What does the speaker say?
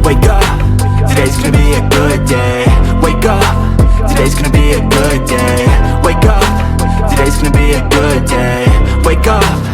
Wake up, today's gonna be a good day. Wake up, today's gonna be a good day. Wake up, today's gonna be a good day. Wake up.